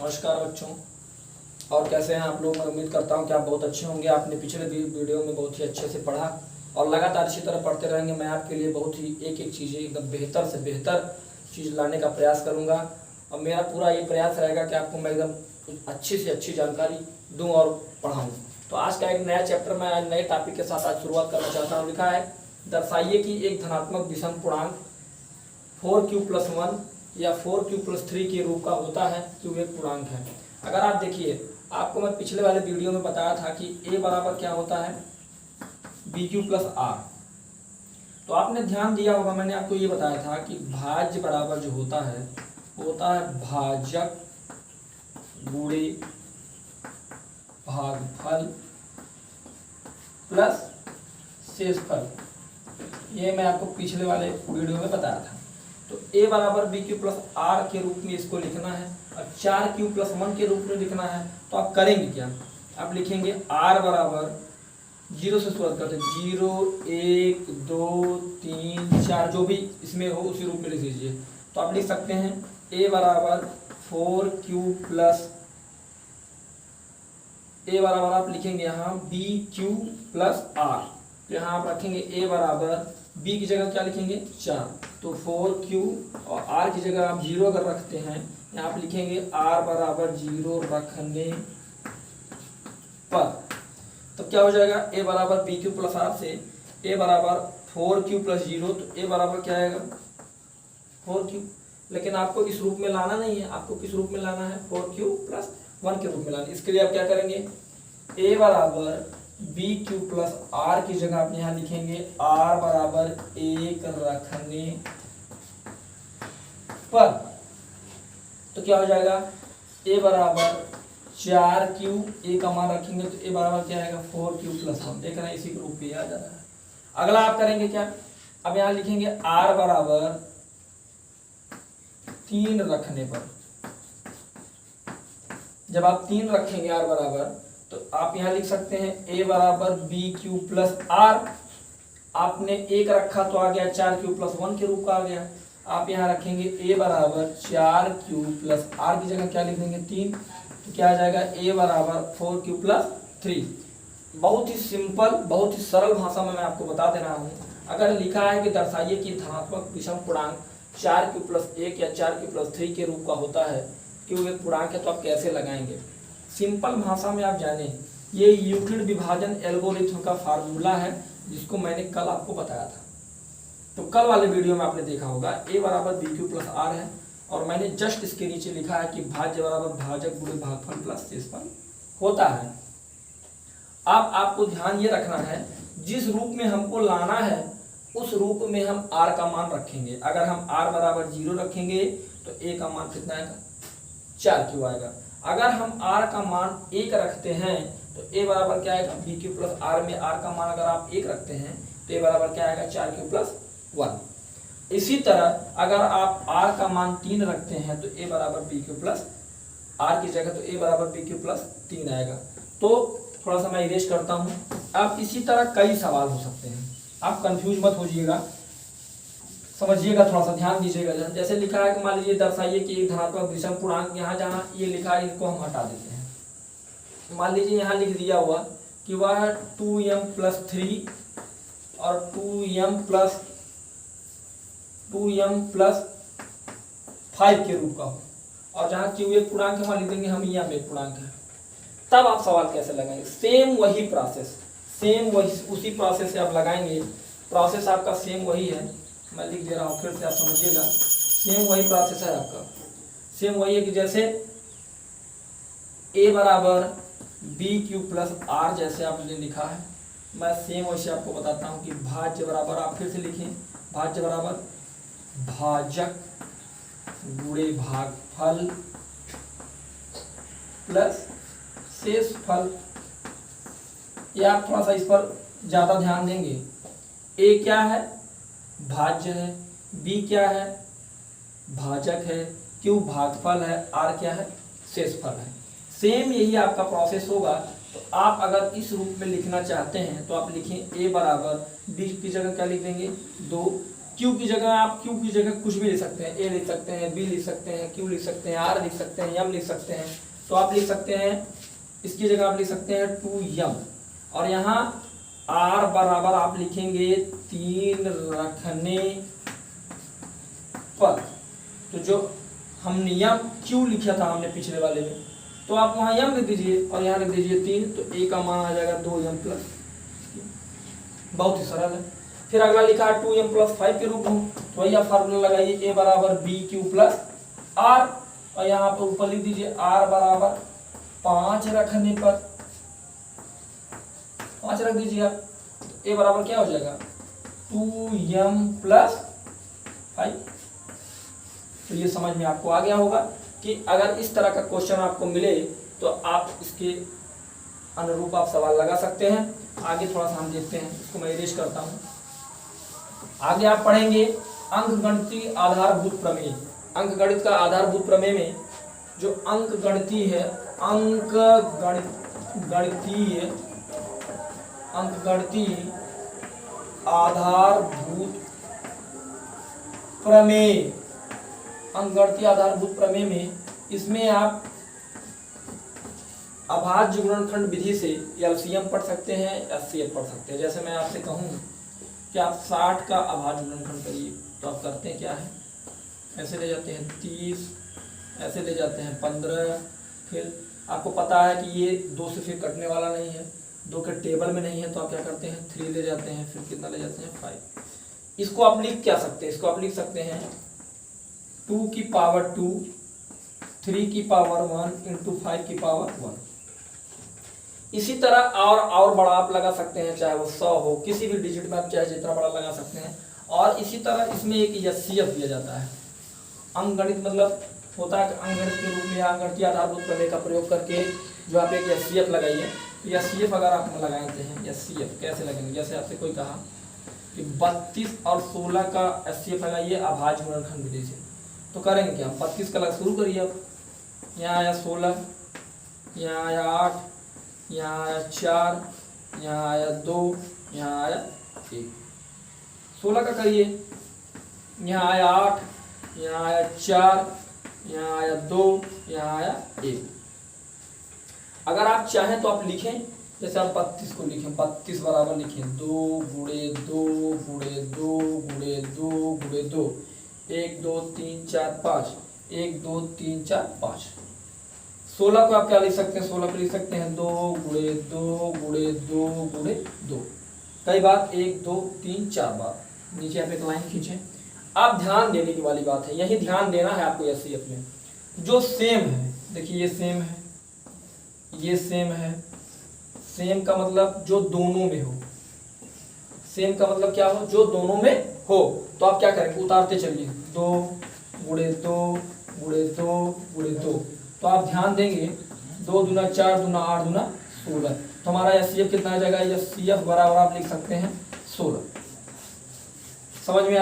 नमस्कार बच्चों। और कैसे हैं आप लोग। मैं उम्मीद करता हूं कि आप बहुत अच्छे होंगे। आपने पिछले वीडियो में बहुत ही अच्छे से पढ़ा और लगातार इसी तरह पढ़ते रहेंगे। मैं आपके लिए बहुत ही एक एक चीज़ें एकदम बेहतर से बेहतर चीज़ लाने का प्रयास करूंगा और मेरा पूरा ये प्रयास रहेगा कि आपको मैं एकदम अच्छी से अच्छी जानकारी दूँ और पढ़ाऊँ। तो आज का एक नया चैप्टर मैं आज नए टॉपिक के साथ आज शुरुआत करना चाहता हूँ। लिखा है दर्शाइए कि एक धनात्मक विषम पूर्णांक 4q+1 या 4q+3 के रूप का होता है q एक पूर्णांक है। अगर आप देखिए, आपको मैं पिछले वाले वीडियो में बताया था कि a बराबर क्या होता है bq+r। तो आपने ध्यान दिया होगा, मैंने आपको ये बताया था कि भाज्य बराबर जो होता है भाजक गुणे भागफल प्लस शेषफल। ये मैं आपको पिछले वाले वीडियो में बताया था। तो a बराबर bq+r के रूप में इसको लिखना है और 4q+1 के रूप में लिखना है। तो आप करेंगे क्या, आप लिखेंगे r बराबर 0 से शुरुआत करते हैं, 0 1 2 3 4 जो भी इसमें हो उसी रूप में लिख लीजिए। तो आप लिख सकते हैं a बराबर 4q+a बराबर आप लिखेंगे यहाँ bq+r। तो यहाँ आप रखेंगे a बराबर b की जगह क्या लिखेंगे 4, तो 4q और r की जगह आप 0 अगर रखते हैं यहाँ आप लिखेंगे r बराबर 0 रखने पर। तो क्या हो जाएगा, a बराबर bq+r से a बराबर 4q+0, तो a बराबर क्या आएगा 4q। लेकिन आपको इस रूप में लाना नहीं है, आपको किस रूप में लाना है 4q+1 के रूप में लाना है। इसके लिए आप क्या करेंगे, a बराबर bq+r की जगह आप यहाँ लिखेंगे r बराबर 1 रखने पर। तो क्या हो जाएगा, a बराबर 4q, a का मान रखेंगे तो a बराबर क्या आएगा 4q+1। देख रहे हैं इसी ग्रुप पे आ जा रहा है। अगला आप करेंगे क्या, अब यहाँ लिखेंगे r बराबर 3 रखने पर। जब आप 3 रखेंगे r बराबर, तो आप यहाँ लिख सकते हैं a बराबर bq+r। आपने 1 रखा तो आ गया 4q+1 के रूप का आ गया। आप यहाँ रखेंगे a बराबर 4q+r की जगह क्या लिख देंगे 3, तो क्या आ जाएगा a बराबर 4q+3। बहुत ही सिंपल, बहुत ही सरल भाषा में मैं आपको बता दे रहा हूँ। अगर लिखा है कि दर्शाइए कि धनात्मक विषम पूर्णांक 4q+1 या 4q+3 के रूप का होता है, क्यों एक पूर्णांक है, तो आप कैसे लगाएंगे। सिंपल भाषा में आप जाने, ये यूक्लिड विभाजन एल्गोरिथम का फार्मूला है जिसको मैंने कल आपको बताया था। तो कल वाले वीडियो में आपने देखा होगा a बराबर bq+r है और मैंने जस्ट इसके नीचे लिखा है कि भाज्य बराबर भाजक गुणे भागफल प्लस शेषफल होता है। अब आपको ध्यान ये रखना है, जिस रूप में हमको लाना है उस रूप में हम r का मान रखेंगे। अगर हम r बराबर 0 रखेंगे तो a का मान कितना आएगा 4q आएगा। अगर हम r का मान 1 रखते हैं तो a बराबर क्या आएगा bq+r में r का मान अगर आप 1 रखते हैं तो a बराबर क्या आएगा 4q+1। इसी तरह अगर आप r का मान 3 रखते हैं तो a बराबर bq+r की जगह तो a बराबर bq+3 आएगा। तो थोड़ा सा मैं इरेज करता हूँ। अब इसी तरह कई सवाल हो सकते हैं, आप कंफ्यूज मत होइएगा, समझिएगा, थोड़ा सा ध्यान दीजिएगा। जैसे लिखा है कि मान लीजिए दर्शाइए कि एक धनात्मक विषम पूर्णांक, यहाँ जहाँ ये लिखा है इसको हम हटा देते हैं। मान लीजिए यहाँ लिख दिया हुआ कि वह 2m+3 और 2m+5 के रूप का हो, और जहाँ q एक पूर्णांक है वहाँ लिख देंगे हम m एक पूर्णांक है। तब आप सवाल कैसे लगाएंगे, सेम वही प्रोसेस, सेम वही उसी प्रोसेस से आप लगाएंगे। प्रोसेस आपका सेम वही है, मैं लिख दे रहा हूँ फिर से आप समझिएगा। सेम वही प्रोसेस है आपका, सेम वही है कि जैसे a बराबर bq+r जैसे आपने लिखा है, मैं सेम वैसे आपको बताता हूँ कि भाज्य बराबर आप फिर से लिखें, भाज्य बराबर भाजक गुणे भागफल प्लस शेषफल। या आप थोड़ा सा इस पर ज्यादा ध्यान देंगे, a क्या है भाज्य है, b क्या है भाजक है, q भागफल है, r क्या है शेषफल है। सेम यही आपका प्रोसेस होगा। तो आप अगर इस रूप में लिखना चाहते हैं तो आप लिखें a बराबर b की जगह क्या लिख देंगे 2, क्यू की जगह आप क्यू की जगह कुछ भी लिख सकते हैं, ए लिख सकते हैं, बी लिख सकते हैं, क्यू लिख सकते हैं, आर लिख सकते हैं, एम लिख सकते हैं। तो आप लिख सकते हैं इसकी जगह आप लिख सकते हैं 2m, और यहाँ r बराबर आप लिखेंगे 3 रखने पर। तो जो हमने यम क्यू लिखा था हमने पिछले वाले में, तो आप वहाँ यम लिख दीजिए और यहाँ लिख दीजिए 3, तो a का मान आ जाएगा 2m+। बहुत ही सरल है। फिर अगला लिखा है 2m+5 के रूप में, तो वही आप फार्मूला लगाइए, a बराबर bq+r, और यहाँ पर ऊपर लिख दीजिए r बराबर 5 रखने पर 5 रख दीजिए आप। तो a बराबर क्या हो जाएगा 2m+5। तो ये समझ में आपको आ गया होगा कि अगर इस तरह का क्वेश्चन आपको मिले तो आप इसके अनुरूप आप सवाल लगा सकते हैं। आगे थोड़ा सा हम देखते हैं, इसको मैं इरेज करता हूँ। आगे आप पढ़ेंगे अंकगणितीय आधारभूत प्रमेय। अंकगणित का आधारभूत प्रमेय में जो अंकगणितीय है, अंकगणितीय आधारभूत प्रमेय, अंकगणितीय आधारभूत प्रमेय में इसमें आप अभाज्य गुणनखंड विधि से एलसीएम पढ़ सकते हैं, एचसीएफ पढ़ सकते हैं। जैसे मैं आपसे कहूँ कि आप 60 का अभाज्य गुणनखंड करिए, तो आप करते हैं क्या है, ऐसे ले जाते हैं 30, ऐसे ले जाते हैं 15, फिर आपको पता है कि ये 2 से फिर कटने वाला नहीं है, 2 के टेबल में नहीं है, तो आप क्या करते हैं 3 ले जाते हैं, फिर कितना ले जाते हैं 5। इसको आप लिख क्या सकते हैं, इसको आप लिख सकते हैं 2 की पावर 2, 3 की पावर 1 इंटू 5 की पावर 1। इसी तरह और बड़ा आप लगा सकते हैं, चाहे वो 100 हो, किसी भी डिजिट में आप चाहे जितना बड़ा लगा सकते हैं। और इसी तरह इसमें एक एचसीएफ दिया जाता है। अंकगणित मतलब होता है अंकगणित के रूप में अंकगणितीय आधारभूत प्रमेय का प्रयोग करके जो आप एक एचसीएफ लगाइए। एचसीएफ अगर आप लगाते हैं, एचसीएफ कैसे लगेंगे, जैसे आपसे कोई कहा कि 32 और 16 का एचसीएफ लगाइए अभाज्य गुणनखंड विधि से, तो करेंगे क्या, 32 का लगा शुरू करिए आप, यहाँ आया 16, यहाँ आया 8, यहाँ आया 4, यहाँ आया 2, यहाँ आया 1। 16 का करिए, यहाँ आया 8, यहाँ आया 4, यहाँ आया 2, यहाँ आया 1। अगर आप चाहें तो आप लिखें, जैसे आप 32 को लिखें, 32 बराबर लिखें 2 गुणे 2 गुणे 2 गुणे 2 गुणे 2, 1 2 3 4 5, 1 2 3 4 5। 16 को आप क्या लिख सकते हैं, 16 को लिख सकते हैं 2 गुणे 2 गुणे 2 गुणे 2, कई बार 1 2 3 4 बार। नीचे आप एक लाइन खींचें। आप ध्यान देने की वाली बात है, यही ध्यान देना है आपको एचसीएफ में, जो सेम है, देखिए ये सेम है, ये सेम है। सेम का मतलब जो दोनों में हो, सेम का मतलब क्या हो, जो दोनों में हो। तो आप क्या करेंगे, उतारते चलिए 2 गुणे 2 गुणे 2 गुणे 2, तो आप ध्यान देंगे 2 दूना 4 दूना 8 दूना 16, तो हमारा एचसीएफ कितना आ जाएगा, एचसीएफ बराबर आप लिख सकते हैं 16। समझ में